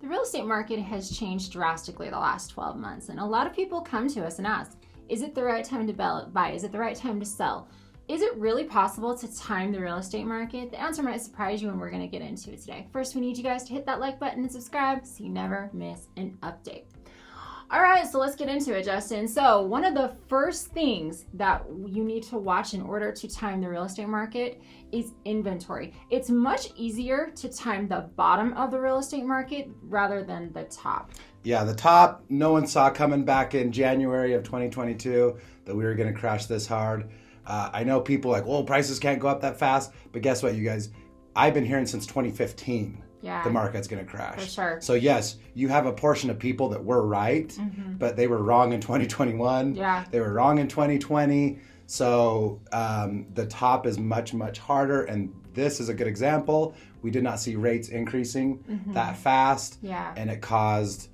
The real estate market has changed drastically the last 12 months, and a lot of people come to us and ask, is it the right time to buy? Is it the right time to sell? Is it really possible to time the real estate market? The answer might surprise you, and we're going to get into it today. First, we need you guys to hit that like button and subscribe so you never miss an update. All right, so let's get into it, Justin. So one of the first things that you need to watch in order to time the real estate market is inventory. It's much easier to time the bottom of the real estate market rather than the top. Yeah, the top, no one saw coming back in January of 2022 that we were going to crash this hard. I know people like, well, prices can't go up that fast. But guess what, you guys? I've been hearing since 2015 the market's going to crash. For sure. So yes, you have a portion of people that were right, but they were wrong in 2021. Yeah. They were wrong in 2020. So the top is much, much harder. And this is a good example. We did not see rates increasing that fast. Yeah. And it caused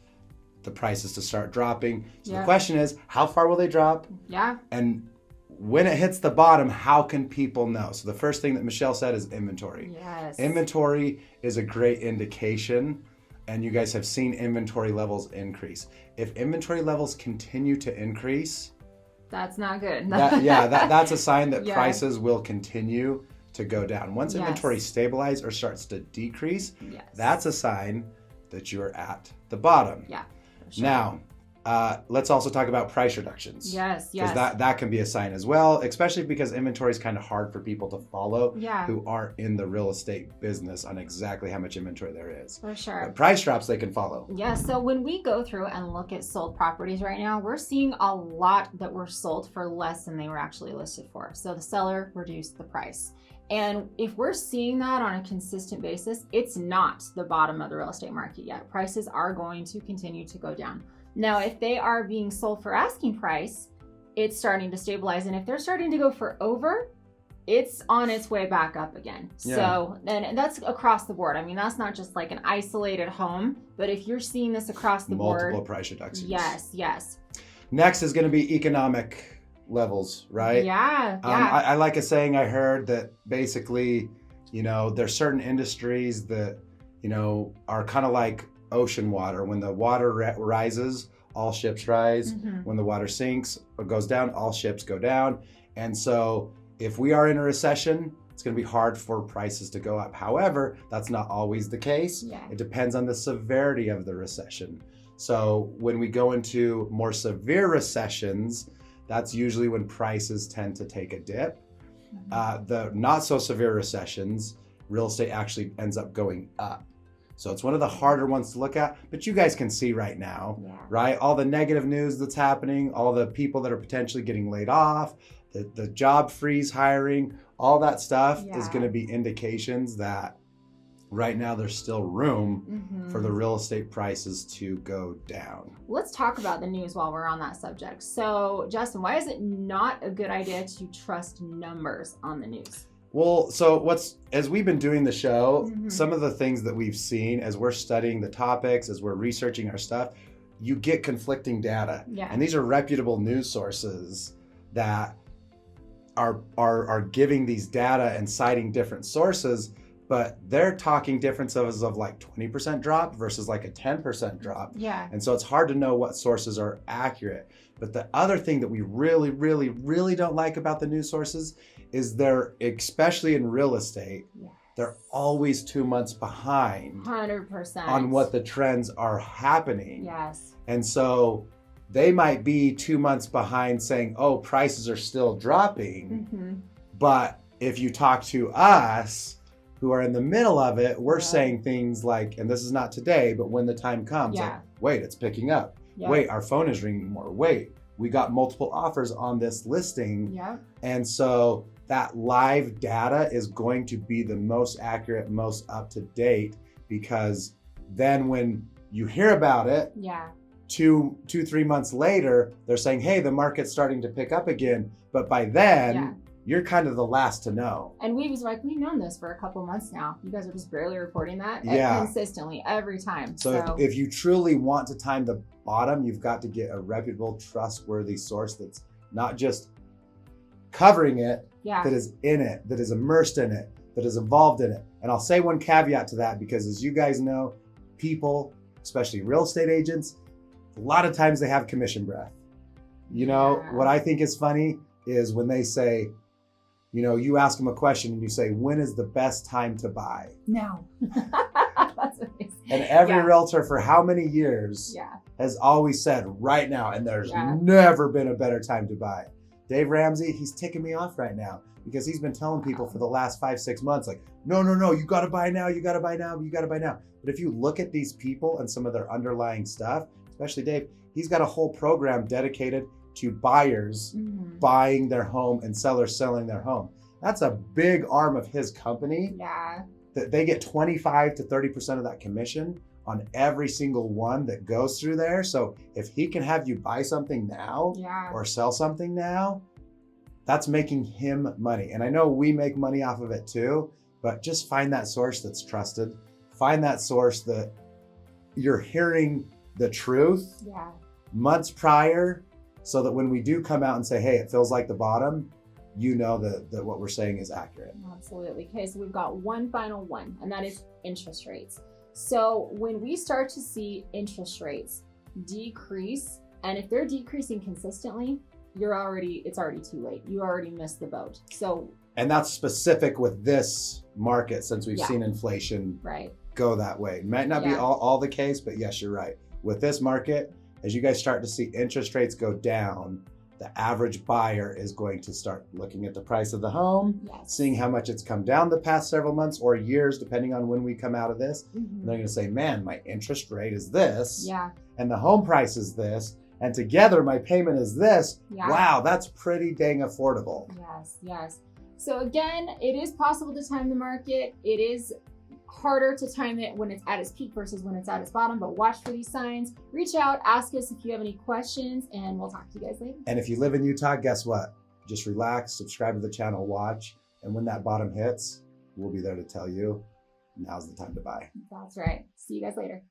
the prices to start dropping. So Yeah. the question is, how far will they drop? Yeah. And when it hits the bottom, how can people know? So the first thing that Michelle said is inventory. Yes. Inventory is a great indication, and you guys have seen inventory levels increase. If inventory levels continue to increase, that's not good. that's a sign that Yeah. prices will continue to go down. Once Yes. inventory stabilizes or starts to decrease, Yes. that's a sign that you're at the bottom. Yeah. For sure. Now, let's also talk about price reductions. Yes. Because that can be a sign as well, especially because inventory is kind of hard for people to follow who aren't in the real estate business on exactly how much inventory there is. For sure. But price drops they can follow. Yeah, so when we go through and look at sold properties right now, we're seeing a lot that were sold for less than they were actually listed for. So the seller reduced the price. And if we're seeing that on a consistent basis, it's not the bottom of the real estate market yet. Prices are going to continue to go down. Now, if they are being sold for asking price, it's starting to stabilize. And if they're starting to go for over, it's on its way back up again. Yeah. So, and that's across the board. I mean, that's not just like an isolated home, but if you're seeing this across the board. Multiple price reductions. Yes. Next is going to be economic levels, right? Yeah. I like a saying I heard that basically, there's certain industries that, are kind of like ocean water. When the water rises, all ships rise. When the water sinks or goes down, all ships go down. And so if we are in a recession, it's going to be hard for prices to go up. However, that's not always the case. Yeah. It depends on the severity of the recession. So when we go into more severe recessions, that's usually when prices tend to take a dip. The not so severe recessions, real estate actually ends up going up. So it's one of the harder ones to look at, but you guys can see right now, right? All the negative news that's happening, all the people that are potentially getting laid off, the job freeze hiring, all that stuff is going to be indications that right now there's still room for the real estate prices to go down. Let's talk about the news while we're on that subject. So, Justin, why is it not a good idea to trust numbers on the news? Well, so as we've been doing the show, some of the things that we've seen as we're studying the topics, as we're researching our stuff, you get conflicting data. Yeah. And these are reputable news sources that are giving these data and citing different sources, but they're talking differences of like 20% drop versus like a 10% drop. Yeah. And so it's hard to know what sources are accurate. But the other thing that we really, really, really don't like about the news sources is they're, especially in real estate, they're always 2 months behind 100% on what the trends are happening. Yes. And so they might be 2 months behind saying, oh, prices are still dropping. But if you talk to us, who are in the middle of it, we're saying things like, and this is not today, but when the time comes, like, wait, it's picking up. Wait, our phone is ringing more. Wait, we got multiple offers on this listing. And so that live data is going to be the most accurate, most up to date, because then when you hear about it, 2-3 months later, they're saying, hey, the market's starting to pick up again. But by then, you're kind of the last to know. And we've known this for a couple months now. You guys are just barely reporting that consistently every time. So if you truly want to time the bottom, you've got to get a reputable, trustworthy source that's not just covering it, that is in it, that is immersed in it, that is involved in it. And I'll say one caveat to that, because as you guys know, people especially real estate agents, a lot of times they have commission breath. You know, what I think is funny is when they say, you know, you ask them a question and you say, when is the best time to buy? No. That's amazing. And every realtor for how many years Yeah. has always said right now, and there's Yeah. never been a better time to buy. Dave Ramsey, he's ticking me off right now because he's been telling people for the last 5-6 months, like, no, you got to buy now, you got to buy now, you got to buy now. But if you look at these people and some of their underlying stuff, especially Dave, he's got a whole program dedicated to buyers buying their home and sellers selling their home. That's a big arm of his company. Yeah. That they get 25 to 30% of that commission on every single one that goes through there. So if he can have you buy something now or sell something now, that's making him money. And I know we make money off of it too, but just find that source that's trusted. Find that source that you're hearing the truth months prior, so that when we do come out and say, hey, it feels like the bottom, you know that what we're saying is accurate. Absolutely. Okay, so we've got one final one, and that is interest rates. So when we start to see interest rates decrease, and if they're decreasing consistently, it's already too late. You already missed the boat. So, and that's specific with this market, since we've seen inflation go that way. It might not be all the case, but yes, you're right. With this market, as you guys start to see interest rates go down, the average buyer is going to start looking at the price of the home, seeing how much it's come down the past several months or years, depending on when we come out of this. And they're going to say, man, my interest rate is this, and the home price is this, and together my payment is this. Wow, that's pretty dang affordable. Yes. So again, it is possible to time the market. It is harder to time it when it's at its peak versus when it's at its bottom, but watch for these signs. Reach out, ask us if you have any questions, and we'll talk to you guys later. And if you live in Utah, guess what? Just relax, subscribe to the channel, watch, and when that bottom hits, we'll be there to tell you now's the time to buy. That's right. See you guys later.